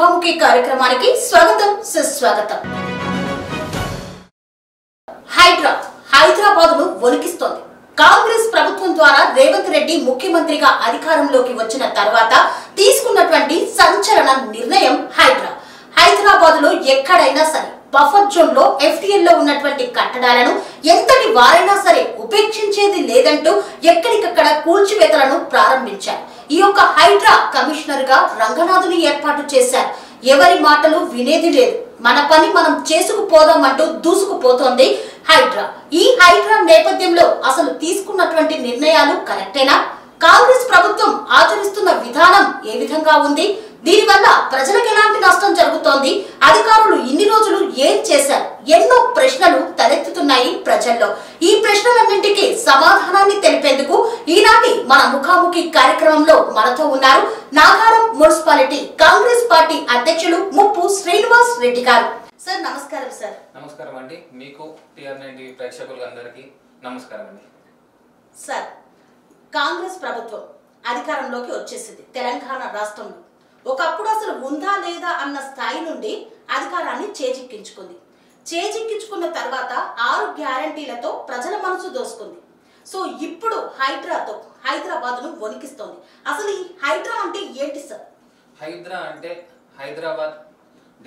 ముఖాముఖి కార్యక్రమానికి స్వాగతం సుస్వాగతం. హైదరాబాద్ను వణికిస్తోంది. కాంగ్రెస్ ప్రభుత్వం ద్వారా రేవంత్ రెడ్డి ముఖ్యమంత్రిగా అధికారంలోకి వచ్చిన తర్వాత తీసుకున్నటువంటి సంచలన నిర్ణయం హైదరాబాద్లో ఎక్కడైనా సరే బఫర్ జోన్ లో FTL లో ఉన్నటువంటి కట్టడాలను ఎంతటి వారైనా సరే ఉపేక్షించేది లేదంటూ ఎక్కడికక్కడ కూల్చివేతలను ప్రారంభించారు. ఈ యొక్క హైడ్రా కమిషనర్ గా రంగనాథుని ఏర్పాటు చేశారు. ఎవరి మాటలు వినేది లేదు, మన పని మనం చేసుకుపోదామంటూ దూసుకుపోతోంది హైడ్రా. ఈ హైడ్రా నేపథ్యంలో అసలు తీసుకున్నటువంటి నిర్ణయాలు కరెక్టేనా? కాంగ్రెస్ ప్రభుత్వం ఆచరిస్తున్న విధానం ఏ విధంగా ఉంది? దీనివల్ల ప్రజలకు ఎలాంటి నష్టం జరుగుతోంది? అధికారులు ఇన్ని రోజులు ఏం చేశారు? ఎన్నో ప్రశ్నలు తలెత్తుతున్నాయి ప్రజల్లో. ఈ ప్రశ్నలన్నింటికీ సమాధానాన్ని తెలిపేందుకు ఈనాటి మన ముఖాముఖి కార్యక్రమంలో మనతో ఉన్నారు నాగారం మున్సిపాలిటీ కాంగ్రెస్ పార్టీ అధ్యక్షులు ముప్పు శ్రీనివాస్ రెడ్డి గారు. సార్ నమస్కారం. సార్ నమస్కారం అండి. మీకు TR9 ప్రేక్షకులందరికీ నమస్కారం అండి. సార్, కాంగ్రెస్ ప్రభుత్వం అధికారంలోకి వచ్చేసింది తెలంగాణ రాష్ట్రంలో. ఒకప్పుడు అసలు ఉందా లేదా అన్న స్థాయి నుండి అధికారాన్ని చేజిక్కించుకున్న తర్వాత 6 గ్యారంటీలతో ప్రజల మనసు దోసుకుంది. సో ఇప్పుడు హైదరాబాద్ను వణికిస్తోంది. అసలు ఈ హైడ్రా అంటే ఏంటి సార్? హైడ్రా అంటే Hyderabad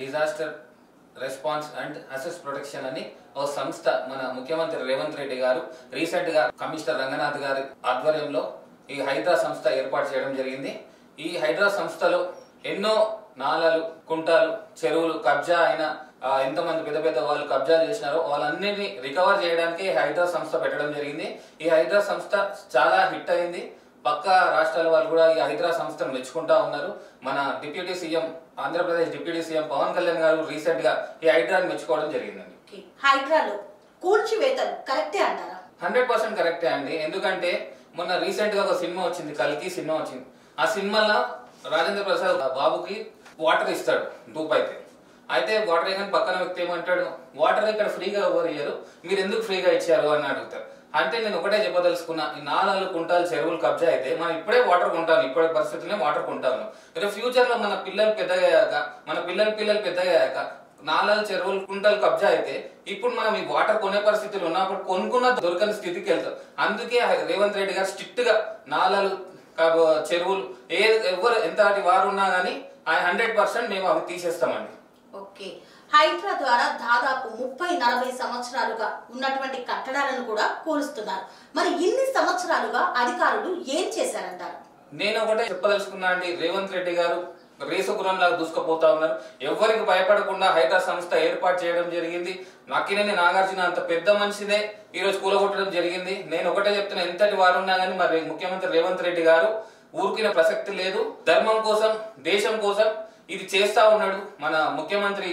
disaster response and assess protection అని ఒక సంస్థ మన ముఖ్యమంత్రి రేవంత్ రెడ్డి గారు రీసెంట్ గా కమిషనర్ రంగనాథ్ గారి ఆధ్వర్యంలో ఈ హైడ్రా సంస్థ ఏర్పాటు చేయడం జరిగింది. ఈ హైడ్రా సంస్థలో ఎన్నో నాలలు, కుంటాలు, చెరువులు కబ్జా అయిన ఎంతమంది పెద్ద పెద్ద వాళ్ళు కబ్జాలు చేసినారో వాళ్ళన్నిటిని రికవర్ చేయడానికి హైడ్రా సంస్థ పెట్టడం జరిగింది. ఈ హైడ్రా సంస్థ చాలా హిట్ అయింది. పక్క రాష్ట్రాల వాళ్ళు కూడా ఈ హైడ్రా సంస్థను మెచ్చుకుంటా ఉన్నారు. మన deputy CM, Andhra Pradesh deputy CM Pawan Kalyan గారు రీసెంట్ గా ఈ హైడ్రాని మెచ్చుకోవడం జరిగిందండి. హైడ్రాలో కూల్చివేతలు కరెక్టే అంటారా? 100% కరెక్టే అండి. ఎందుకంటే మొన్న రీసెంట్ గా ఒక సినిమా వచ్చింది, కల్కి సినిమా వచ్చింది. ఆ సినిమాలో రాజేంద్ర ప్రసాద్ బాబుకి వాటర్ ఇస్తాడు రూపాయికి. అయితే వాటర్ వేయగానే పక్కన వ్యక్తి ఏమంటాడు, వాటర్ ఇక్కడ ఫ్రీగా ఎవరు ఇయ్యరు, మీరు ఎందుకు ఫ్రీగా ఇచ్చారు అని అడుగుతారు. అంటే నేను ఒకటే చెప్పదలుచుకున్నా, ఈ నాలాలు, కుంటాలు, చెరువులు కబ్జా అయితే మనం ఇప్పుడే వాటర్ కొంటాను, ఇప్పటి పరిస్థితుల్లో వాటర్ కొంటాను. రేపు ఫ్యూచర్ లో మన పిల్లలు పెద్దగయ్యాక, మన పిల్లలు పెద్దగయ్యాక నాలాలు, చెరువులు, కుంటలు కబ్జా అయితే ఇప్పుడు మనం ఈ వాటర్ కొనే పరిస్థితులు ఉన్నప్పుడు కొనుక్కున్న దొరకని స్థితికి వెళ్తాం. అందుకే రేవంత్ రెడ్డి గారు స్ట్రిక్ట్ గా నాలాలు, చెరువులు ఎవరు ఎంత వారు ఉన్నా గానీ 100% మేము అవి తీసేస్తామండి. ఓకే. హైడ్రా ద్వారా దాదాపు 30-40 సంవత్సరాలుగా ఉన్నటువంటి కట్టడాలను కూడా కూలుస్తున్నారు. మరి ఇన్ని సంవత్సరాలుగా అధికారులు ఏం చేశారంటారు? నేను ఒకటే చెప్పదలుచుకున్నా అండి, రేవంత్ రెడ్డి గారు రేసుగురం లాగా దూసుకుపోతా ఉన్నారు. ఎవరికి భయపడకుండా హైడ్రా సంస్థ ఏర్పాటు చేయడం జరిగింది. నక్కినేని నాగార్జున అంత పెద్ద మనిషినే ఈ రోజు కూలగొట్టడం జరిగింది. నేను ఒకటే చెప్తున్నా, ఎంతటి వారు ఉన్నా గానీ మరి ముఖ్యమంత్రి రేవంత్ రెడ్డి గారు ఊరికిన ప్రసక్తి లేదు. ధర్మం కోసం, దేశం కోసం ఇది చేస్తా ఉన్నాడు మన ముఖ్యమంత్రి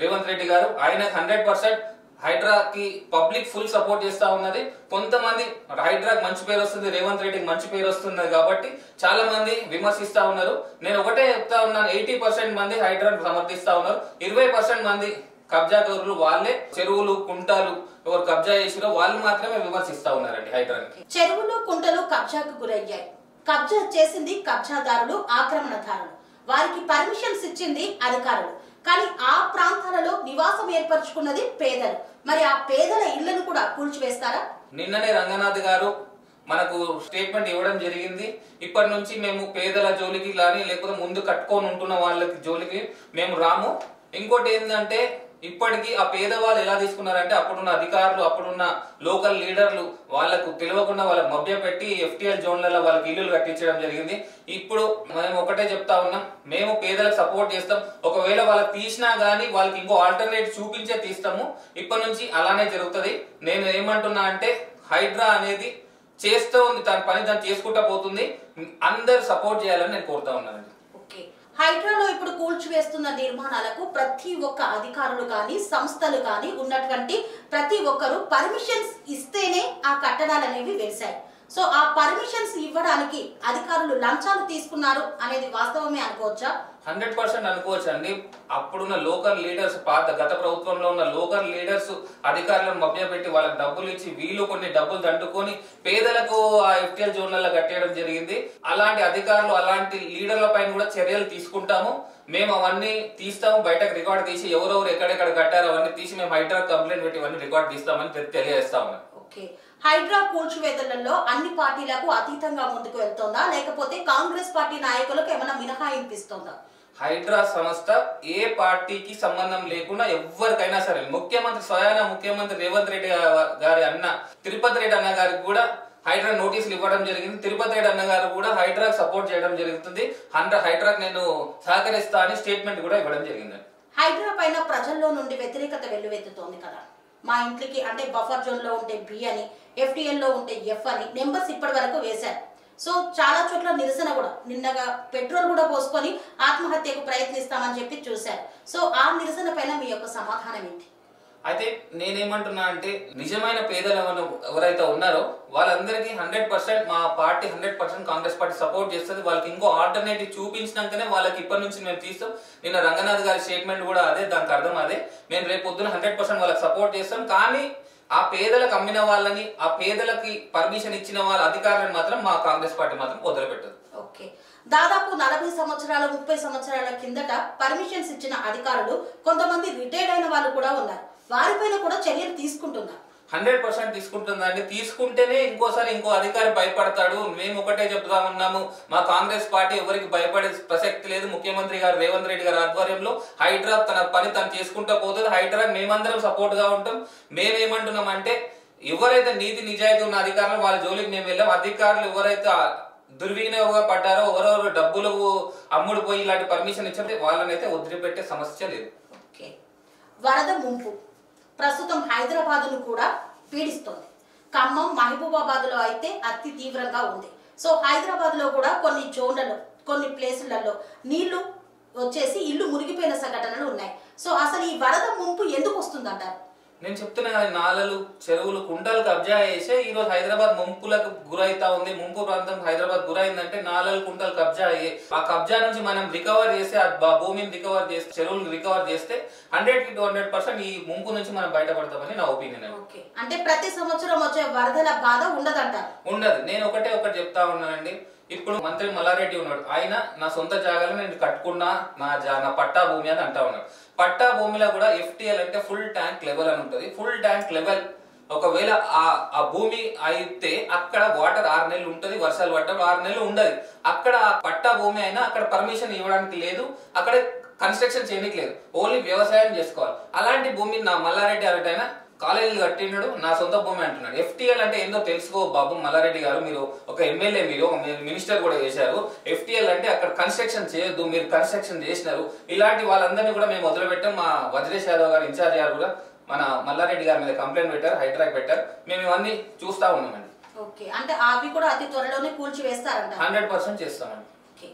రేవంత్ రెడ్డి గారు. ఆయన 100% హైడ్రాకి పబ్లిక్ ఫుల్ సపోర్ట్ చేస్తా ఉన్నది. కొంతమంది హైడ్రాకి మంచి పేరు వస్తుంది, రేవంత్ రెడ్డికి మంచి పేరు వస్తుంది కాబట్టి చాలా మంది విమర్శిస్తా ఉన్నారు. నేను ఒకటే చెప్తా ఉన్నాను, 80% మంది హైడ్రాని సమర్థిస్తా ఉన్నారు. 20% మంది కబ్జాదారులు వాళ్ళే చెరువులు, కుంటాలు ఎవరు కబ్జా చేసిరో వాళ్ళు మాత్రమే విమర్శిస్తా ఉన్నారండి హైడ్రాని. చెరువులు, కుంటలు కబ్జాకు గురయ్యాయి. కబ్జా చేసింది కబ్జాదారులు, ఆక్రమణదారులు. వారికి పర్మిషన్స్ ఇచ్చింది అధికారులు. కానీ ఆ ప్రాంతాలలో నివాసం ఏర్పరచుకున్నది పేదలు. మరి ఆ పేదల ఇళ్లను కూడా కూల్చివేస్తారా? నిన్ననే రంగనాథ్ గారు మనకు స్టేట్మెంట్ ఇవ్వడం జరిగింది. ఇప్పటి నుంచి మేము పేదల జోలికి కానీ లేకపోతే ముందు కట్టుకొని ఉంటున్న వాళ్ళకి జోలికి మేము రాము. ఇంకోటి ఏంటంటే, ఇప్పటికీ ఆ పేదవాళ్ళు ఎలా తీసుకున్నారంటే, అప్పుడున్న అధికారులు, అప్పుడున్న లోకల్ లీడర్లు వాళ్ళకు తెలియకుండా వాళ్ళకి మభ్య పెట్టి FTL జోన్లలో వాళ్ళకి ఇల్లులు కట్టించడం జరిగింది. ఇప్పుడు మేము ఒకటే చెప్తా ఉన్నాం, మేము పేదలకు సపోర్ట్ చేస్తాం. ఒకవేళ వాళ్ళకి తీసినా గానీ వాళ్ళకి ఇంకో ఆల్టర్నేట్ చూపించే తీస్తాము. ఇప్పటి నుంచి అలానే జరుగుతుంది. నేను ఏమంటున్నా అంటే, హైడ్రా అనేది చేస్తూ ఉంది, తన పని దాన్ని చేసుకుంటా పోతుంది. అందరు సపోర్ట్ చేయాలని నేను కోరుతా ఉన్నానండి. హైడ్రాలో ఇప్పుడు కూల్చివేస్తున్న నిర్మాణాలకు ప్రతి ఒక్క అధికారులు కానీ, సంస్థలు కానీ ఉన్నటువంటి ప్రతి ఒక్కరు పర్మిషన్స్ ఇస్తేనే ఆ కట్టడాలు అనేవి వెలిశాయి. సో ఆ పర్మిషన్స్ ఇవ్వడానికి అధికారులు లంచాలు తీసుకున్నారు అనేది వాస్తవమే అనుకోవచ్చా? 100% అనుకోవచ్చు అండి. అప్పుడున్న లోకల్ లీడర్స్, గత ప్రభుత్వంలో ఉన్న లోకల్ లీడర్స్ అధికారులను మభ్యపెట్టి వాళ్ళకి డబ్బులు ఇచ్చి వీళ్ళు కొన్ని డబ్బులు దండుకొని పేదలకు ఆ FTL జోన్లలో కట్టేయడం జరిగింది. అలాంటి అధికారులు, అలాంటి లీడర్ల పైన కూడా చర్యలు తీసుకుంటాము. మేము అవన్నీ తీస్తాము, బయటకు రికార్డ్ తీసి ఎవరెవరు ఎక్కడెక్కడ కట్టారో అవన్నీ తీసి మేము హైడ్రా కంప్లైంట్ పెట్టి ఇవన్నీ రికార్డ్ తీస్తామని తెలియజేస్తా ఉన్నాం. ఓకే, హైడ్రా కూల్చివేతలలో అన్ని పార్టీలకు అతీతంగా ముందుకు వెళ్తుందా, లేకపోతే కాంగ్రెస్ పార్టీ నాయకులకు ఏమైనా మినహాయింపిస్తుందా? హైడ్రా సంస్థ ఏ పార్టీకి సంబంధం లేకుండా ఎవరికైనా సరే, ముఖ్యమంత్రి రేవంత్ రెడ్డి గారి అన్న తిరుపతి రెడ్డి అన్న గారికి కూడా హైడ్రా నోటీసులు ఇవ్వడం జరిగింది. తిరుపతి రెడ్డి అన్న గారు కూడా హైడ్రాకు సపోర్ట్ చేయడం జరుగుతుంది. హైడ్రాకు నేను సహకరిస్తా అని స్టేట్మెంట్ కూడా ఇవ్వడం జరిగింది. హైడ్రా పైన ప్రజల్లో నుండి వ్యతిరేకత వెల్లువెత్తుతోంది కదా. మా ఇంటికి అంటే బఫర్ జోన్ లో ఉంటే బి అని, FTL లో ఉంటే F అని నెంబర్స్ ఇప్పటి వరకు వేశారు. సో చాలా చోట్ల నిరసన కూడా, నిన్నగా పెట్రోల్ కూడా పోసుకొని ఆత్మహత్యకు ప్రయత్నిస్తామని చెప్పి చూశారు. సో ఆ నిరసన పైన మీ యొక్క సమాధానం ఏంటి? అయితే నేనేమంటున్నా అంటే, నిజమైన పేదలు ఎవరైతే ఉన్నారో వాళ్ళందరికీ 100% మా పార్టీ 100% కాంగ్రెస్ పార్టీ సపోర్ట్ చేస్తుంది. వాళ్ళకి ఇంకో ఆల్టర్నేటివ్ చూపించినాకనే వాళ్ళకి ఇప్పటి నుంచి మేము తీస్తాం. నిన్న రంగనాథ్ గారి స్టేట్మెంట్ కూడా అదే, దానికి అర్థం అదే. మేము రేపు పొద్దున 100% వాళ్ళకి సపోర్ట్ చేస్తాం. కానీ ఆ పేదలకు అమ్మిన వాళ్ళని, ఆ పేదలకి పర్మిషన్ ఇచ్చిన వాళ్ళ అధికారులను మాత్రం మా కాంగ్రెస్ పార్టీ మాత్రం వదిలిపెట్టదు. ఓకే, దాదాపు 40 సంవత్సరాలు 30 సంవత్సరాల కిందట పర్మిషన్స్ ఇచ్చిన అధికారులు కొంతమంది రిటైర్డ్ అయిన వాళ్ళు కూడా ఉన్నారు. వారిపైన కూడా చర్యలు తీసుకుంటున్నారు. 100% తీసుకుంటుందండి. తీసుకుంటేనే ఇంకోసారి ఇంకో అధికారి భయపడతాడు. మేము ఒకటే చెప్తా ఉన్నాము, మా కాంగ్రెస్ పార్టీ ఎవరికి భయపడే ప్రసక్తి లేదు. ముఖ్యమంత్రి గారు రేవంత్ రెడ్డి గారి ఆధ్వర్యంలో హైడ్రా తన పని తను చేసుకుంటూ పోతుంది. హైడ్రా మేమందరం సపోర్ట్ గా ఉంటాం. మేమేమంటున్నాం అంటే, ఎవరైతే నీతి నిజాయితీ ఉన్న అధికారులు వాళ్ళ జోలికి మేము వెళ్ళాం. అధికారులు ఎవరైతే దుర్వినియోగ పడ్డారో, ఎవరెవరు డబ్బులు అమ్ముడు పోయి ఇలాంటి పర్మిషన్ ఇచ్చారో వాళ్ళనైతే వదిలిపెట్టే సమస్య లేదు. ఓకే, వరద ముంపు ప్రస్తుతం హైదరాబాద్ను కూడా పీడిస్తోంది. ఖమ్మం, మహబూబాబాద్ లో అయితే అతి తీవ్రంగా ఉంది. సో హైదరాబాద్ లో కూడా కొన్ని జోన్లలో, కొన్ని ప్లేసులలో నీళ్లు వచ్చేసి ఇల్లు మునిగిపోయిన సంఘటనలు ఉన్నాయి. సో అసలు ఈ వరద ముంపు ఎందుకు వస్తుందంటారు? నేను చెప్తున్నా కదా, నాలలు, చెరువులు, కుంటలు కబ్జా చేసే ఈ రోజు హైదరాబాద్ ముంపులకు గురైతా ఉంది. ముంపు ప్రాంతం హైదరాబాద్ గురైందంటే నాలలు, కుంటలు కబ్జా అయ్యి, ఆ కబ్జా నుంచి మనం రికవర్ చేసి, ఆ భూమిని రికవర్ చేసి, చెరువులు రికవర్ చేస్తే 100% ఈ ముంపు నుంచి మనం బయటపడతామని నా ఒపీనియన్. ఓకే, అంటే ప్రతి సంవత్సరం వచ్చే వరదల బాధ ఉండదంటారు? ఉండదు. నేను ఒకటి చెప్తా ఉన్నానండి. ఇప్పుడు మంత్రి మల్లారెడ్డి ఉన్నాడు, ఆయన నా సొంత జాగాలో నేను కట్టుకున్నా, నా పట్టా భూమి అని అంటా ఉన్నాడు. పట్టా భూమిలో కూడా FTL అంటే ఫుల్ ట్యాంక్ లెవెల్ అని ఉంటుంది. ఫుల్ ట్యాంక్ లెవెల్ ఒకవేళ ఆ భూమి అయితే అక్కడ వాటర్ 6 నెలలు ఉంటుంది, వర్షాలు పడ్డప్పుడు 6 నెలలు ఉండదు. అక్కడ పట్టా భూమి అయినా అక్కడ పర్మిషన్ ఇవ్వడానికి లేదు, అక్కడ కన్స్ట్రక్షన్ చేయడానికి లేదు, ఓన్లీ వ్యవసాయం చేసుకోవాలి. అలాంటి భూమి నా మల్లారెడ్డి అరటైనా కాలేజీలు కట్టినాడు, నా సొంత భూమి అంటున్నాడు. FTL అంటే ఏందో తెలుసుకో బాబు మల్లారెడ్డి గారు, మీరు ఒక ఎమ్మెల్యే, మీరు మినిస్టర్ కూడా చేశారు. FTL అంటే అక్కడ కన్స్ట్రక్షన్ చేయొద్దు, మీరు కన్స్ట్రక్షన్ చేసినారు. ఇలాంటి వాళ్ళందరినీ కూడా మేము వదిలిపెట్టాం. మా వజ్రేష్ యాదవ్ గారు ఇన్ఛార్జ్ గారు కూడా మన మల్లారెడ్డి గారి మీద కంప్లైంట్ పెట్టారు, హైడ్రాక్ పెట్టారు. మేము ఇవన్నీ చూస్తా ఉన్నామండి. ఓకే, అంటే అవి కూడా అతి త్వరలోనే కూల్చివేస్తారంట? 100% చేస్తామండి. ఓకే,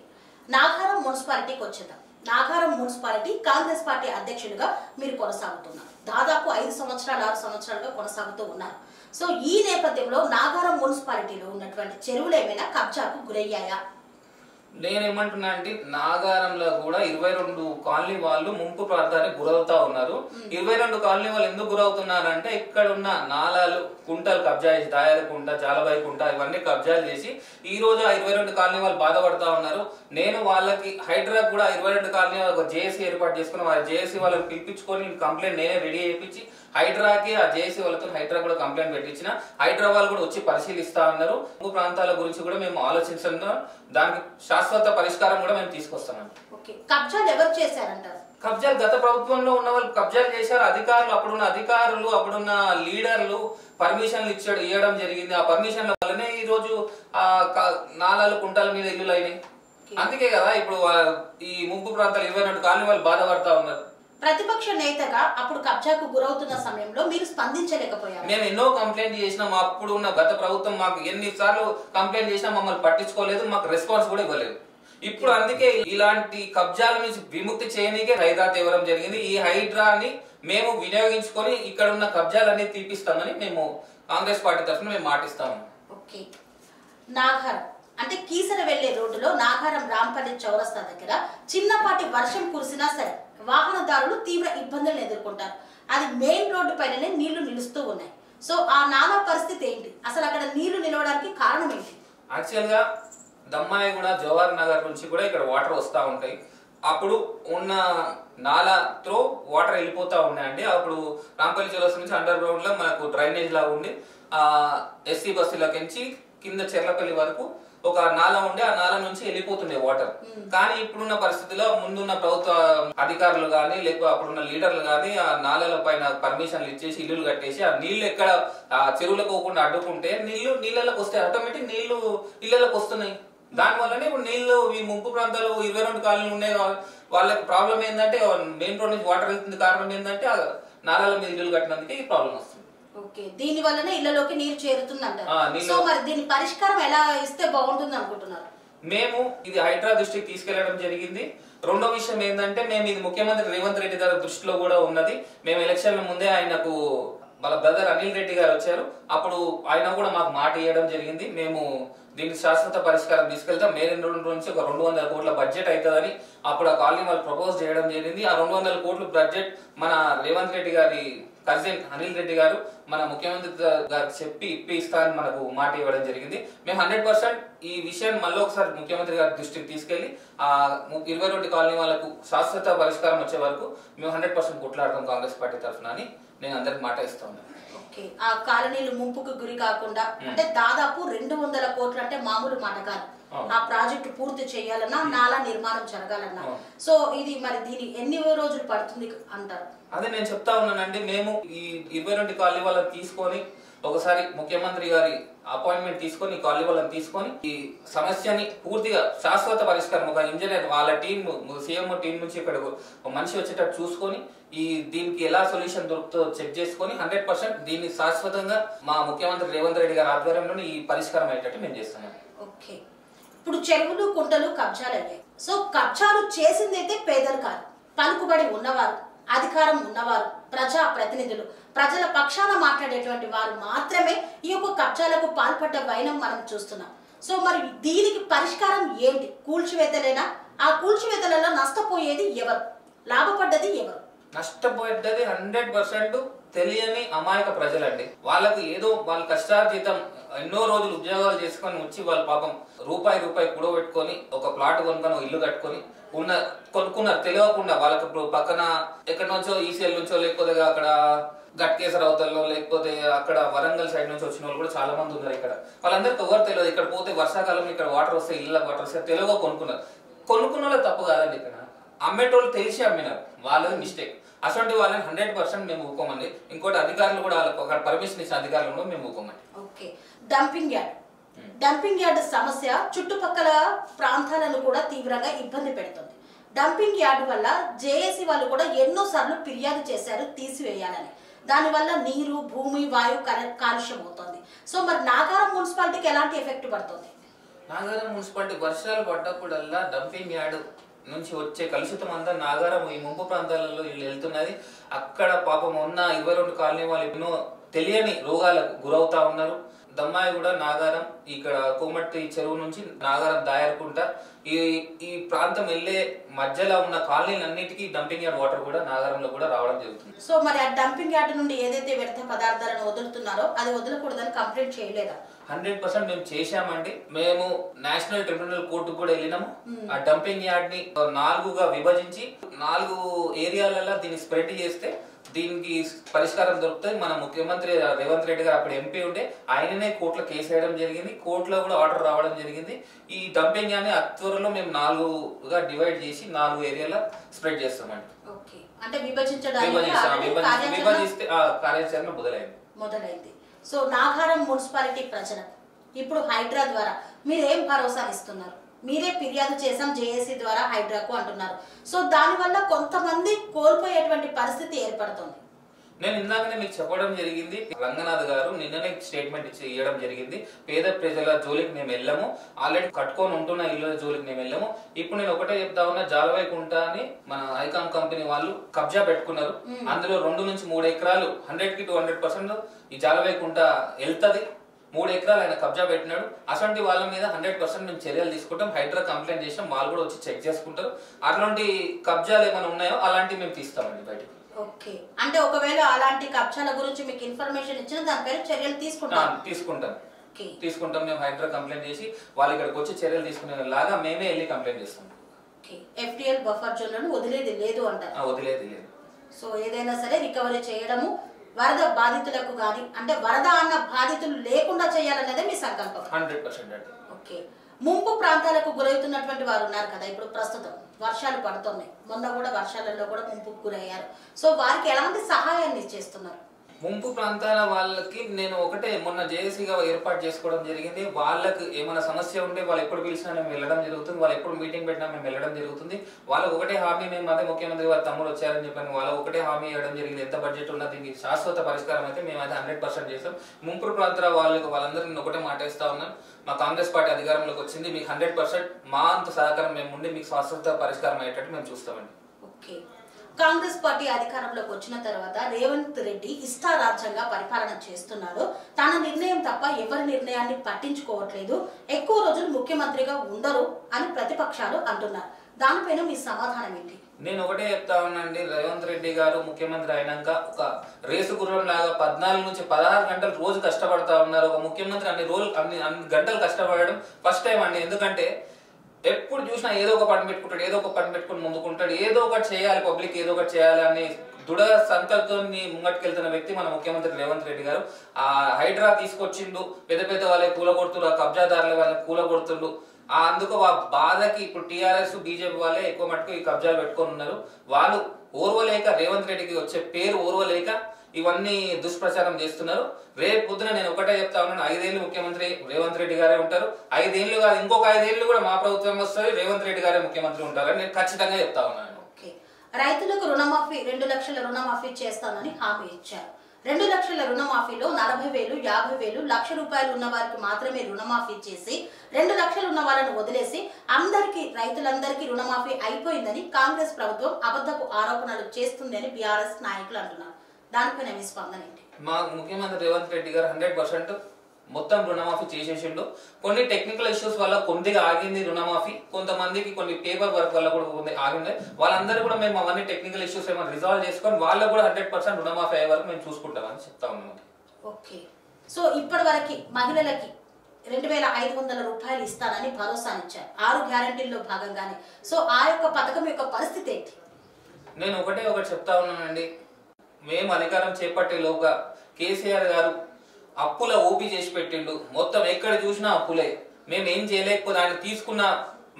నాగారం మున్సిపాలిటీకి వచ్చేద్దాం. నాగారం మున్సిపాలిటీ కాంగ్రెస్ పార్టీ అధ్యక్షులుగా మీరు కొనసాగుతున్నారు. దాదాపు 5 సంవత్సరాలు 6 సంవత్సరాలుగా కొనసాగుతూ ఉన్నారు. సో ఈ నేపథ్యంలో నాగారం మున్సిపాలిటీలో ఉన్నటువంటి చెరువులు ఏమైనా కబ్జాకు గురయ్యాయా? నేనేమంటున్నా అంటే, నాగారంలో కూడా 22 కాలనీ వాళ్ళు ముంపు ప్రాంతానికి గురవుతా ఉన్నారు. 22 కాలనీ వాళ్ళు ఎందుకు గురవుతున్నారు అంటే, ఇక్కడ ఉన్న నాలాలు, కుంటలు కబ్జా చేసి, దాయాది కుంట, జాలబాయి కుంట ఇవన్నీ కబ్జాలు చేసి ఈ రోజు ఆ 22 కాలనీ వాళ్ళు బాధపడతా ఉన్నారు. నేను వాళ్ళకి హైడ్రా కూడా 22 కాలనీ ఒక జేఏసీ ఏర్పాటు చేసుకుని, ఆ జేఏసీ వాళ్ళని పిలిపించుకొని కంప్లైంట్ నేనే రెడీ చేయించి హైడ్రాకి, ఆ జేఏసీ వాళ్ళతో హైడ్రా కూడా కంప్లైంట్ పెట్టించిన. హైడ్రా వాళ్ళు కూడా వచ్చి పరిశీలిస్తా ఉన్నారు. ముంపు ప్రాంతాల గురించి కూడా మేము ఆలోచిస్తున్నాం. దానికి శాశ్వత పరిష్కారం కూడా మేము తీసుకొస్తామండి. ఓకే, కబ్జాలు ఎవరు చేశారంటారు? కబ్జాలు గత ప్రభుత్వంలో ఉన్న వాళ్ళు కబ్జాలు చేశారు. అధికారులు, అప్పుడున్న లీడర్లు పర్మిషన్లు ఇవ్వడం జరిగింది. ఆ పర్మిషన్ల వల్లనే ఈ రోజు ఆ నాలాలు, కుంటాల మీద ఇల్లులు అయినాయి. అందుకే కదా ఇప్పుడు ఈ ముంపు ప్రాంతాలు 22 కాలనీ వాళ్ళు బాధపడతా ఉన్నారు. ప్రతిపక్ష నేతగా అప్పుడు కబ్జాకు గురవుతున్న సమయంలో మీరు స్పందించలేకపోయారు. మేము ఎన్నో కంప్లైంట్ చేసినాం. అప్పుడు ఉన్న గత ప్రభుత్వం మాకు ఎన్నిసార్లు కంప్లైంట్ చేసినా మమ్మల్ని పట్టించుకోలేదు, మాకు రెస్పాన్స్ కూడా ఇవ్వలేదు. ఇప్పుడు అందుకే ఇలాంటి కబ్జాల నుంచి విముక్తి చేయడానికే హైడ్రా తేవడం జరిగింది. ఈ హైడ్రాని మేము వినియోగించుకొని ఇక్కడ ఉన్న కబ్జాలన్నీ తీపిస్తామని మేము కాంగ్రెస్ పార్టీ తరఫున మేము మాటిస్తాము. ఓకే, నాగారం అంటే కీసర వెళ్లే రోడ్డులో నాగారం రాంపల్లి చౌరస్తా దగ్గర చిన్నపాటి వర్షం కురిసినా సరే వాహనదారులు తీవ్ర ఇబ్బందులను ఎదుర్కొంటారు. అది మెయిన్ రోడ్డు పైననే నీళ్లు నిలుస్తూ ఉన్నాయి. సో ఆ నాలా పరిస్థితి ఏంటి? అసలు అక్కడ నీళ్లు నిలవడానికి కారణం ఏంటి? యాక్చువల్ గా దమ్మాయిగూడ, జవహర్ నగర్ నుంచి కూడా ఇక్కడ వాటర్ వస్తూ ఉంటాయి. అప్పుడు ఉన్న నాలా త్రో వాటర్ వెళ్ళిపోతా ఉన్నాయండి. అప్పుడు రాంపల్లి చౌరస్తా నుంచి అండర్ గ్రౌండ్ లో మనకు డ్రైనేజ్ లాగా ఉండి ఎస్సీ బస్సులకించి కింద చెర్లపల్లి వరకు ఒక నాలా ఉండే, ఆ నాలా నుంచి వెళ్ళిపోతుండే వాటర్. కానీ ఇప్పుడున్న పరిస్థితిలో ముందున్న ప్రభుత్వ అధికారులు గానీ లేకపోతే అప్పుడున్న లీడర్లు గానీ ఆ నాలాల పైన పర్మిషన్లు ఇచ్చేసి ఇల్లులు కట్టేసి ఆ నీళ్లు ఎక్కడ ఆ చెరువులకు పోకుండా అడ్డుకుంటే నీళ్ళకి వస్తాయి, ఆటోమేటిక్ నీళ్లు ఇళ్లలోకి వస్తున్నాయి. దానివల్లనే ఇప్పుడు నీళ్లు ఈ ముంపు ప్రాంతాలు 22 కాలనీలు ఉన్నాయి. వాళ్ళకి ప్రాబ్లం ఏంటంటే మెయిన్ రోడ్ నుంచి వాటర్ వెళ్తుంది. కారణం ఏంటంటే నాలాల మీద ఇల్లు కట్టినందుకే ఈ ప్రాబ్లం వస్తుంది. ఓకే, దీని వల్లనే ఇళ్లలోకి నీరు చేరుతుంది అంటారు. సో మరి దీని పరిష్కారం ఎలా ఇస్తే బాగుంటుంది అనుకుంటున్నారు? మేము ఇది హైడ్రా దృష్టికి తీసుకెళ్లడం జరిగింది. రెండో విషయం ఏంటంటే మేము ఇది ముఖ్యమంత్రి రేవంత్ రెడ్డి గారి దృష్టిలో కూడా ఉన్నది. మేము ఎలక్షన్ల ముందే ఆయనకు వాళ్ళ బ్రదర్ అనిల్ రెడ్డి గారు వచ్చారు, అప్పుడు ఆయన కూడా మాకు మాట ఇవ్వడం జరిగింది. మేము దీనికి శాశ్వత పరిష్కారం తీసుకెళ్తాం. మే 2 నుంచి ఒక 200 కోట్ల బడ్జెట్ అవుతుందని అప్పుడు ఆ కాలనీ వాళ్ళు ప్రపోజ్ చేయడం జరిగింది. ఆ 200 కోట్ల బడ్జెట్ మన రేవంత్ రెడ్డి గారి కజిన్ అనిల్ రెడ్డి గారు మన ముఖ్యమంత్రి గారికి చెప్పి ఇప్పిస్తానని మనకు మాట ఇవ్వడం జరిగింది. మేము 100% ఈ విషయాన్ని మళ్ళీ ఒకసారి ముఖ్యమంత్రి గారి దృష్టికి తీసుకెళ్లి ఆ 22 కాలనీ వాళ్ళకు శాశ్వత పరిష్కారం వచ్చే వరకు మేము 100% కొట్లాడతాం కాంగ్రెస్ పార్టీ తరఫున అని నేను అందరికి మాట ఇస్తా ఉన్నాను. ఓకే, ఆ కాలనీలు ముంపుకు గురి కాకుండా అంటే దాదాపు 200 కోట్లు అంటే మామూలు మాట కాదు. ఆ ప్రాజెక్టు పూర్తి చేయాలన్నా నాలా నిర్మాణం జరగాలన్నా సో ఇది మరి దీని ఎన్ని రోజులు పడుతుంది అంటారు? అదే నేను చెప్తా ఉన్నానండి. మేము ఈ 22 కాలనీ వాళ్ళని తీసుకొని ఒకసారి ముఖ్యమంత్రి గారి అపాయింట్మెంట్ తీసుకొని కాలనీ వాళ్ళని తీసుకొని ఈ సమస్యని పూర్తిగా శాశ్వత పరిష్కారం ఒక ఇంజనీర్ వాళ్ళ టీం సీఎం టీం నుంచి ఇక్కడ ఒక మనిషి వచ్చేటట్టు చూసుకొని దీనికి ఎలా సొల్యూషన్ దొరుకుతుందో చెక్ చేసుకొని 100% దీన్ని శాశ్వతంగా మా ముఖ్యమంత్రి రేవంత్ రెడ్డి గారి ఆధ్వర్యంలోనే ఈ పరిష్కారం అయ్యేటట్టు మేము చేస్తున్నాం. ఓకే, ఇప్పుడు చెరువులు కుంటలు కబ్జాలు అయ్యాయి. సో కబ్జాలు చేసిందైతే పేదలు కాదు, పలుకుబడి ఉన్నవారు, అధికారం ఉన్నవారు, ప్రజా ప్రతినిధులు, ప్రజల పక్షాన మాట్లాడేటువంటి వారు మాత్రమే ఈ యొక్క కబ్జాలకు పాల్పడ్డ వైనం మనం చూస్తున్నాం. సో మరి దీనికి పరిష్కారం ఏంటి? కూల్చివేతలేనా? ఆ కూల్చివేతలలో నష్టపోయేది ఎవరు, లాభపడ్డది ఎవరు? నష్టపోయేది 100% తెలియని అమాయక ప్రజలండి. వాళ్ళకు ఏదో వాళ్ళ కష్టార్జితం ఎన్నో రోజులు ఉద్యోగాలు చేసుకొని వచ్చి వాళ్ళ పాపం రూపాయి కూడబెట్టుకొని ఒక ప్లాట్ కొనుక్కొని ఇల్లు కట్టుకొని కొనుక్కున్నారు తెలియకుండా. వాళ్ళకి ఇప్పుడు పక్కన ఎక్కడి నుంచో ఈసీఎల్ నుంచో లేకపోతే అక్కడ గట్కేసర్ అవతల్లో లేకపోతే అక్కడ వరంగల్ సైడ్ నుంచి వచ్చిన వాళ్ళు కూడా చాలా మంది ఉన్నారు ఇక్కడ. వాళ్ళందరికీ ఎవరు తెలియదు. ఇక్కడ పోతే వర్షాకాలం ఇక్కడ వాటర్ వస్తే ఇళ్ళకి వాటర్ వస్తే తెలియగా కొనుక్కున్న వాళ్ళు తప్పు కాదండి. ఇక్కడ అమ్మేటోళ్ళు తెలిసి అమ్మినారు, వాళ్ళది మిస్టేక్. అటువంటి వాళ్ళని 100% మేము ఊకోమండి. ఇంకోటి అధికారులు కూడా వాళ్ళకి పర్మిషన్ ఇచ్చిన అధికారులు మేము ఊకోమండి. ఓకే, డంపింగ్ యార్డ్ సమస్య చుట్టుపక్కల ప్రాంతాలను కూడా తీవ్రంగా ఇబ్బంది పెడుతుంది. డంపింగ్ యార్డ్ వల్ల జేఏసీ వాళ్ళు కూడా ఎన్నో సార్లు ఫిర్యాదు చేశారు తీసివేయాలని. దానివల్ల నీరు, భూమి, వాయు కాలుష్యం అవుతుంది. సో మరి నాగారం మున్సిపాలిటీకి ఎలాంటి ఎఫెక్ట్ పడుతుంది? నాగారం మున్సిపాలిటీ వర్షాలు పడ్డప్పుడల్లా డంపింగ్ యార్డ్ నుంచి వచ్చే కలుషితం అంతా నాగారం ఈ ముంపు ప్రాంతాలలో వెళ్తున్నది. అక్కడ పాపం ఉన్న 22 కాలనీ వాళ్ళు ఎన్నో తెలియని రోగాలకు గురవుతా ఉన్నారు. దమ్మాయి కూడా నాగారం ఇక్కడ కోమట్టి చెరువు నుంచి నాగారం దాయరుకుంటా ఈ ప్రాంతం వెళ్లే మధ్యలో ఉన్న కాలనీలన్నిటికీ డంపింగ్ యార్డ్ వాటర్ కూడా నాగారంలో కూడా రావడం జరుగుతుంది. సో మరి ఆ డంపింగ్ యార్డ్ నుండి ఏదైతే వ్యర్థ పదార్థాలను వదులుతున్నారో అది వదలకూడదని కంప్లైంట్ చేయలేదా? 100% మేము చేశామండి. మేము నేషనల్ ట్రిబ్యునల్ కోర్టుకు కూడా వెళ్ళినాము. ఆ డంపింగ్ యార్డ్ ని 4గా విభజించి 4 ఏరియాలలో దీన్ని స్ప్రెడ్ చేస్తే దీనికి పరిష్కారం దొరుకుతుంది. మన ముఖ్యమంత్రి రేవంత్ రెడ్డి గారు అప్పుడు ఎంపీ ఉంటే ఆయననే కోర్టులో కేసు వేయడం జరిగింది. కోర్టులో కూడా ఆర్డర్ రావడం జరిగింది. ఈ డంపింగ్ యార్డ్ ని త్వరలో మేము 4గా డివైడ్ చేసి 4 ఏరియాలో స్ప్రెడ్ చేస్తామండి. అంటే విభజిస్తే ఆ కార్యాచరణ మొదలైంది. సో నాగారం మున్సిపాలిటీ ప్రజలకు ఇప్పుడు హైడ్రా ద్వారా మీరు ఏం భరోసా ఇస్తున్నారు? మీరే ఫిర్యాదు చేసాం జేఏసీ ద్వారా హైడ్రాకు అంటున్నారు. సో దానివల్ల కొంతమంది కోల్పోయేటువంటి పరిస్థితి ఏర్పడుతుంది. నేను ఇందాకనే మీకు చెప్పడం జరిగింది. రంగనాథ్ గారు నిన్ననే స్టేట్మెంట్ ఇవ్వడం జరిగింది. పేద ప్రజల జోలికి మేము వెళ్ళాము, ఆల్రెడీ కట్టుకొని ఉంటున్న ఇళ్ళ జోలికి మేము వెళ్ళాము. ఇప్పుడు నేను ఒకటే చెప్తా ఉన్నా, జాలవైకుంట అని మన ఐకామ్ కంపెనీ వాళ్ళు కబ్జా పెట్టుకున్నారు. అందులో 2 నుంచి 3 ఎకరాలు 100కి 200% ఈ జాలవైకుంట వెళ్తది. 3 ఎకరాలు ఆయన కబ్జా పెట్టినాడు. అటువంటి వాళ్ళ మీద 100% మేము చర్యలు తీసుకుంటాం. హైడ్రా కంప్లైంట్ చేసాం, వాళ్ళు కూడా వచ్చి చెక్ చేసుకుంటారు. అట్లాంటి కబ్జాలు ఏమైనా ఉన్నాయో అలాంటివి మేము తీస్తామండి బయటకు. ఓకే, అంటే ఒకవేళ అలాంటి కబ్జాల గురించి మీకు ఇన్ఫర్మేషన్ ఇచ్చిన దానిపై చర్యలు తీసుకుంటాం. మేము హైడ్రా కంప్లైంట్ చేసి వాళ్ళు ఇక్కడికి వచ్చి చర్యలు తీసుకునే లాగా మేమే వెళ్ళి కంప్లైంట్ చేస్తాం. ఓకే, FTL బఫర్ జోన్లను వదిలేది లేదు అంటారు. వదిలేది లేదు. సో ఏదైనా సరే రికవరీ చేయడము, వరద బాధితులకు కానీ అంటే వరద అన్న బాధితులు లేకుండా చేయాలనేదే మీ సంకల్పం. 100%. ఓకే, ముంపు ప్రాంతాలకు గురవుతున్నటువంటి వారు ఉన్నారు కదా, ఇప్పుడు ప్రస్తుతం వర్షాలు పడుతున్నాయి, మొన్న కూడా వర్షాలలో కూడా ముంపుకు గురయ్యారు. సో వారికి ఎలాంటి సహాయాన్ని చేస్తున్నారు? ముంపు ప్రాంతాల వాళ్ళకి నేను ఒకటే మొన్న జేఏసీగా ఏర్పాటు చేసుకోవడం జరిగింది. వాళ్ళకి ఏమైనా సమస్య ఉంటే వాళ్ళు ఎప్పుడు పిలిచినా మేము వెళ్ళడం జరుగుతుంది, వాళ్ళు ఎప్పుడు మీటింగ్ పెట్టినా మేము వెళ్ళడం జరుగుతుంది. వాళ్ళకి ఒకటే హామీ, మేము అదే ముఖ్యమంత్రి వారి తమ్ముడు వచ్చారని చెప్పాను, వాళ్ళకి ఒకటే హామీ ఇవ్వడం జరిగింది. ఎంత బడ్జెట్ ఉన్నా దీనికి శాశ్వత పరిష్కారం అయితే మేమైతే 100% చేస్తాం. ముంపు ప్రాంతాల వాళ్ళందరూ నేను ఒకటే మాట ఇస్తా ఉన్నాను, మా కాంగ్రెస్ పార్టీ అధికారంలోకి వచ్చింది, మీకు 100% మా అంత సహకారం మేము ఉండి మీకు శాశ్వత పరిష్కారం అయ్యేటట్టు మేము చూస్తామండి. ఓకే, కాంగ్రెస్ పార్టీ అధికారంలోకి వచ్చిన తర్వాత రేవంత్ రెడ్డి ఇష్టారాజ్యంగా పరిపాలన చేస్తున్నాడు. తన నిర్ణయం తప్ప ఎవరి నిర్ణయాన్ని పట్టించుకోవట్లేదు, ఎక్కువ రోజులు ముఖ్యమంత్రిగా ఉండరు అని ప్రతిపక్షాలు అంటున్నారు. దానిపైన మీ సమాధానం ఏంటి? నేను ఒకటే చెప్తా ఉన్నాండి, రేవంత్ రెడ్డి గారు ముఖ్యమంత్రి అయినాక ఒక రేసు గుర్రం లాగా 14 నుంచి 16 గంటలు రోజు కష్టపడతా ఉన్నారు. ఒక ముఖ్యమంత్రి అన్ని గంటలు కష్టపడడం ఫస్ట్ టైం అండి. ఎందుకంటే ఎప్పుడు చూసినా ఏదో ఒక పని పెట్టుకుంటాడు, ఏదో ఒక పని పెట్టుకుని ముందుకుంటాడు, ఏదో ఒకటి చేయాలి, పబ్లిక్ ఏదో ఒకటి చేయాలి అని దృఢ సంకల్పాన్ని ముంగట్టుకెళ్తున్న వ్యక్తి మన ముఖ్యమంత్రి రేవంత్ రెడ్డి గారు. ఆ హైడ్రా తీసుకొచ్చిండు, పెద్ద పెద్ద వాళ్ళకి కూలగొడుతుండ్రు, ఆ కబ్జాదారుల వాళ్ళకి కూలగొడుతుండ్రు. అందుకు ఆ బాధకి ఇప్పుడు టీఆర్ఎస్ బీజేపీ వాళ్ళే ఎక్కువ మటుకు ఈ కబ్జాలు పెట్టుకొని ఉన్నారు. వాళ్ళు ఓర్వలేక, రేవంత్ రెడ్డికి వచ్చే పేరు ఓర్వలేక ఇవన్నీ దుష్ప్రచారం చేస్తున్నారు. రేపు పొద్దున నేను ఒకటే చెప్తా ఉన్నాను, 5 ఏళ్ళు ముఖ్యమంత్రి రేవంత్ రెడ్డి గారే ఉంటారు, 5 ఏళ్ళు కాదు ఇంకొక 5 ఏళ్ళు కూడా మా ప్రభుత్వం వస్తుంది, రేవంత్ రెడ్డి గారే ముఖ్యమంత్రి ఉంటారని నేను ఖచ్చితంగా చెప్తా ఉన్నాను. రైతులకు రుణమాఫీ 2 లక్షల రుణమాఫీ చేస్తానని హామీ ఇచ్చారు. 2 లక్షల రుణమాఫీలో 40,000, 50,000, ₹1,00,000 ఉన్న వారికి మాత్రమే రుణమాఫీ చేసి 2 లక్షలు ఉన్న వాళ్ళని వదిలేసి రైతులందరికీ రుణమాఫీ అయిపోయిందని కాంగ్రెస్ ప్రభుత్వం అబద్ధపు ఆరోపణలు చేస్తుందని బీఆర్ఎస్ నాయకులు అంటున్నారు. దానిపైన మీ స్పందన ఏంటి? మా ముఖ్యమంత్రి రేవంత్ రెడ్డి గారు 100% మొత్తం రుణమాఫీ చేసేసిండు. కొన్ని టెక్నికల్ ఇష్యూస్ వల్ల కొద్దిగా ఆగింది రుణమాఫీ, కొంతమందికి కొన్ని పేపర్ వర్క్ వల్ల కూడా ఆగింది. వాళ్ళందరూ కూడా మేము అవన్నీ టెక్నికల్ ఇష్యూస్ ఏమైనా రిజాల్వ్ చేసుకొని వాళ్ళకు కూడా 100% రుణమాఫీ అయ్యే వరకు మేము చూసుకుంటామని చెప్తా ఉన్నాము. ఓకే, సో ఇప్పటి వరకు మహిళలకి 2,500 రూపాయలు ఇస్తానని భరోసానిచ్చారు 6 గ్యారంటీల్లో భాగంగానే. సో ఆ యొక్క పథకం యొక్క పరిస్థితి ఏంటి? నేను ఒకటి చెప్తా ఉన్నానండి, మేము అధికారం చేపట్టే లోగా కేసీఆర్ గారు అప్పుల ఓపీ చేసి పెట్టిండు. మొత్తం ఎక్కడ చూసినా అప్పులే. మేము ఏం చేయలేకపోతే ఆయన తీసుకున్న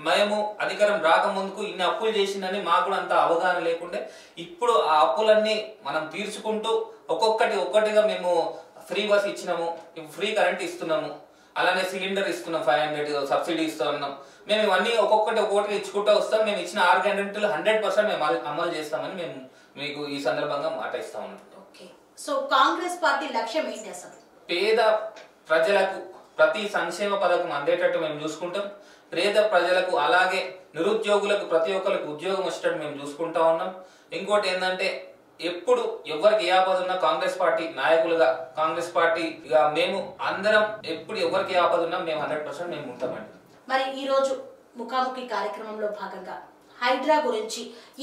మేము అధికారం రాకముందుకు ఇన్ని అప్పులు చేసిందని మాకు కూడా అంత అవగాహన లేకుండే. ఇప్పుడు ఆ అప్పులన్నీ మనం తీర్చుకుంటూ ఒక్కొక్కటిగా మేము ఫ్రీ బస్ ఇచ్చినాము, ఫ్రీ కరెంట్ ఇస్తున్నాము, అలానే సిలిండర్ ఇస్తున్నాం, 500 సబ్సిడీ ఇస్తా ఉన్నాం. మేము ఇవన్నీ ఒక్కొక్కటి ఇచ్చుకుంటూ వస్తాం. మేము ఇచ్చిన 6 గ్యారెంటీలు 100% మేము అమలు చేస్తామని మేము మీకు ఈ సందర్భంగా మాట ఇస్తా ఉన్నాం. ఓకే, సో కాంగ్రెస్ పార్టీ లక్ష్యం ఏంటి అసలు? పేద ప్రజలకు ప్రతి సంక్షేమ పథకం అందేటట్టు మేము చూసుకుంటాం. పేద ప్రజలకు అలాగే నిరుద్యోగులకు ప్రతి ఒక్కరికి ఉద్యోగం వచ్చేటట్టు మేము చూసుకుంటా ఉన్నాం. ఇంకోటి ఏంటంటే ఎప్పుడు ఎవరికి ఏ ఆపద ఉన్నా కాంగ్రెస్ పార్టీ నాయకులుగా, కాంగ్రెస్ పార్టీగా మేము అందరం ఎప్పుడు ఎవరికి ఏ ఆపద ఉన్నా మేము 100% మేము ఉంటామండి. మరి ఈ రోజు ముఖాముఖి కార్యక్రమంలో భాగంగా హైడ్రా గురించి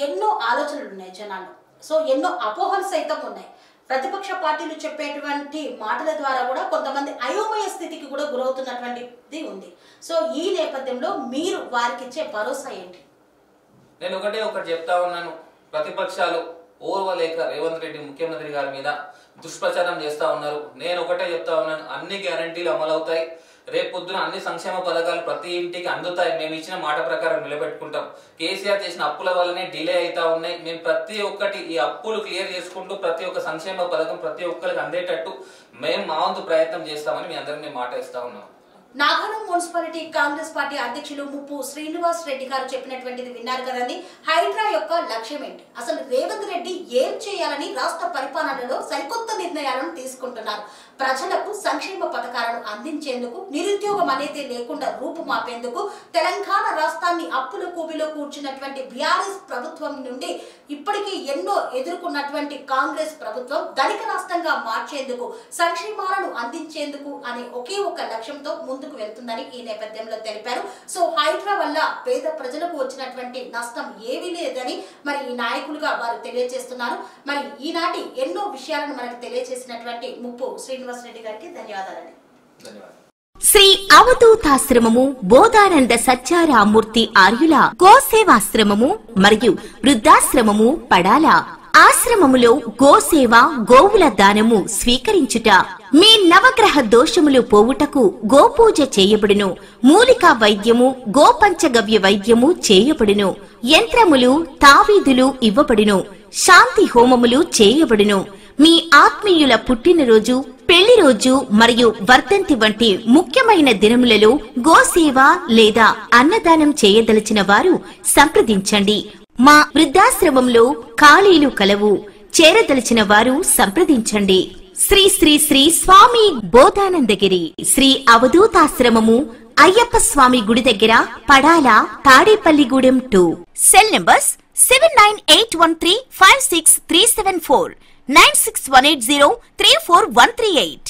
ఎన్నో ఆలోచనలు ఉన్నాయి జనాలు. సో ఎన్నో అపోహలు సైతం ఉన్నాయి. ప్రతిపక్ష పార్టీలు చెప్పేటువంటి మాటల ద్వారా కూడా కొంతమంది అయోమయ స్థితికి కూడా గురవుతున్నటువంటిది ఉంది. సో ఈ నేపథ్యంలో మీరు వారికి ఇచ్చే భరోసా ఏంటి? నేను ఒకటి చెప్తా ఉన్నాను, ప్రతిపక్షాలు ఓర్వలేక రేవంత్ రెడ్డి ముఖ్యమంత్రి గారి మీద దుష్ప్రచారం చేస్తా ఉన్నారు. నేను ఒకటే చెప్తా ఉన్నాను, అన్ని గ్యారంటీలు అమలవుతాయి. రేపు పొద్దున అన్ని సంక్షేమ పథకాలు ప్రతి ఇంటికి అందుతాయి. మేము ఇచ్చిన మాట ప్రకారం నిలబెట్టుకుంటాం. కేసీఆర్ చేసిన అప్పుల వల్లనే డిలే అవుతా ఉన్నాయి. మేము ప్రతి ఒక్కటి ఈ అప్పులు క్లియర్ చేసుకుంటూ ప్రతి ఒక్క సంక్షేమ పథకం ప్రతి ఒక్కరికి అందేటట్టు మేము మా వంతు ప్రయత్నం చేస్తామని మీ అందరికి మేము మాట ఇస్తా ఉన్నాం. నాగారం మున్సిపాలిటీ కాంగ్రెస్ పార్టీ అధ్యక్షులు ముప్పు శ్రీనివాస్ రెడ్డి గారు చెప్పినటువంటిది విన్నారు కదండి. హైడ్రా యొక్క లక్ష్యం ఏంటి? అసలు రేవంత్ రెడ్డి ఏం చేయాలని రాష్ట్ర పరిపాలనలో సరికొత్త నిర్ణయాలను తీసుకుంటున్నారు? ప్రజలకు సంక్షేమ పథకాలను అందించేందుకు, నిరుద్యోగం అనేది లేకుండా రూపుమాపేందుకు, తెలంగాణ రాష్ట్రాన్ని అప్పుల కూబిలో కూర్చున్నటువంటి బీఆర్ఎస్ ప్రభుత్వం నుండి ఇప్పటికీ ఎన్నో ఎదుర్కొన్నటువంటి కాంగ్రెస్ ప్రభుత్వం ధనిక రాష్ట్రంగా మార్చేందుకు, సంక్షేమాలను అందించేందుకు అనే ఒకే ఒక లక్ష్యంతో ముందుకు వెళ్తుందని ఈ నేపథ్యంలో తెలిపారు. సో హైడ్రా వల్ల పేద ప్రజలకు వచ్చినటువంటి నష్టం ఏమీ లేదని మరి ఈ నాయకులుగా వారు తెలియజేస్తున్నారు. మరి ఈనాటి ఎన్నో విషయాలను మనకు తెలియజేసినటువంటి ముప్పు శ్రీనివాస్ రెడ్డి గారికి ధన్యవాదాలండి. ధన్యవాదాలు. శ్రీ అవధూతాశ్రమము బోధానంద సత్యారామూర్తి ఆర్యుల గోసేవాశ్రమము మరియు వృద్ధాశ్రమము పడాల. ఆశ్రమములో గోసేవ గోవుల దానము స్వీకరించుట, మీ నవగ్రహ దోషములు పోవుటకు గోపూజ చేయబడును. మూలికా వైద్యము గోపంచగవ్య వైద్యము చేయబడును. యంత్రములు తావీదులు ఇవ్వబడును. శాంతి హోమములు చేయబడును. మీ ఆత్మీయుల పుట్టినరోజు, పెళ్లి రోజు మరియు వర్ధంతి వంటి ముఖ్యమైన దినములలో గోసేవ లేదా అన్నదానం చేయదలిచిన వారు సంప్రదించండి. మా వృద్ధాశ్రమంలో ఖాళీలు కలవు. చేరదలిచిన వారు సంప్రదించండి. శ్రీ శ్రీ శ్రీ స్వామి బోధానందగిరి శ్రీ అవధూతాశ్రమము అయ్యప్ప స్వామి గుడి దగ్గర పడాల, తాడేపల్లిగూడెం 2. Cell numbers 7981356374, 9618034 138.